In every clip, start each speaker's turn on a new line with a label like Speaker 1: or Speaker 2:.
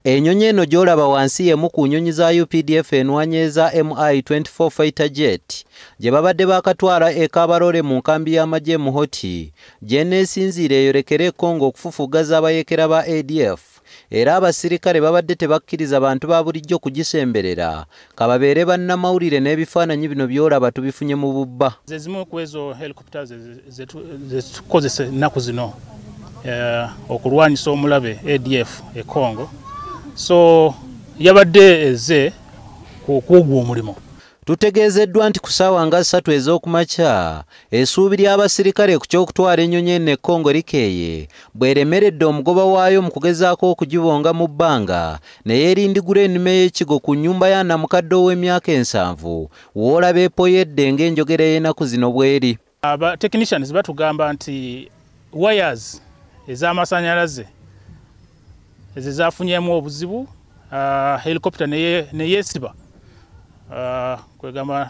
Speaker 1: Enyonyi eno gy'olaba wansi y'emu ku nnyonyi za UPDF enwanyeeza MI-24 fighter jet gye babadde baakatwala e Kabarole mu nkambi y'amagye mu Hoti gy'eneesinziira eyolekere Congo okufufugaza abayeekera ba ADF era abasirikale babadde tebakkiriza bantu ba bulijjo kugisemberera kababeere bannamawulire n'ebifaananyi bino by'olaba tubifunye mu bubba.
Speaker 2: Zezimu ku ezo helicopters zetukozesa ennaku zino okulwanyisa omulabe ADF e Congo. So yabadde eze kugwa omulimo.
Speaker 1: Tutegeezeddwa nti ku ssaawa nga 3 ez'okumakya essuubi ly'abasirikale ku ky'okutwala ennyonyi eno e Congo likeeye bw'eremeredde omugoba waayo mu kugezaako okugibonga mu bbanga ne yeerindigula ennime y'ekigo ku nnyumba ya nnamukadde ow'emyaka 7 w'olaba epoyedde ng'enjogera y'ennaku zino bw'eri.
Speaker 2: Aba technicians batugamba nti wires ez'amasannyalaze ezo zafunyemu obuzibu helicopter ne yeesiba kwegamba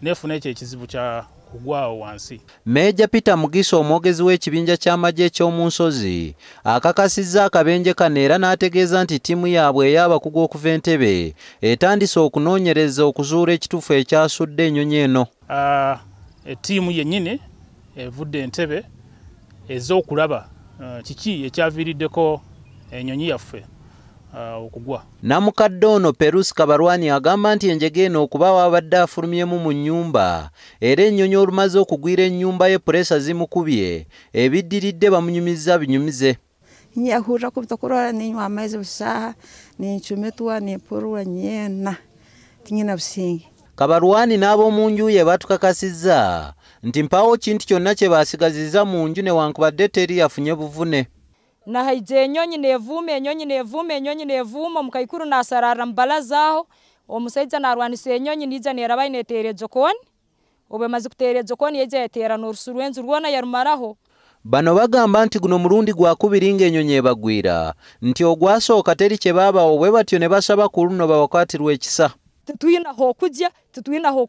Speaker 2: nefuna ekyo ekizibu kya kugwawo wansi.
Speaker 1: Meja Peter Mugisa omwogezi w'ekibinja ky'amagye eky'omu nsozi akakasizza akabenje kano era n'ategeeza nti ttiimu yaabwe ey'abakugu okuva Entebbe etandise okunoonyereza okuzuula ekituufu ekyasudde ennyonyi eno.
Speaker 2: Ettiimu yennyini evudde Entebbe ez'okulaba kiki ekyaviiriddeko enyonyi yaffe okugwa.
Speaker 1: Namukadde ono Perusi Kabarwani agamba nti enjege eno okuba wabadde afulumyemu mu nnyumba era ennyonyi olumaze okugwira ennyumba ye puresa zimukubye ebiddiridde bamunyumiza binyumize.
Speaker 3: Nyahura kubitakura ninywa amaizi busaha nincumitwa nipurura nyena tinyina busingi.
Speaker 1: Kabarwani n'ab'omu nju ye batukakasizza nti mpaawo kintu kyonna kye baasigaziza mu nju newankubadde teri yafunye buvune.
Speaker 4: Nahaije enyonyi nevuuma omukaikuru nasarara mbalazaho omusaiza narwanisa enyonyi nija neraba inetere jokoni obwe maze kutere jokoni yeja yetera n'orusu rw'enju rwona yarumaraho.
Speaker 1: Bano bagamba nti guno mulundi gwakubiri ng'ennyonyi ebagwira nti ogwasooka teri kye baabawo bwe batyo ne basaba ku luno bawakwatirwa ekisa.
Speaker 4: Tetuyinaho okujja tetuyinaho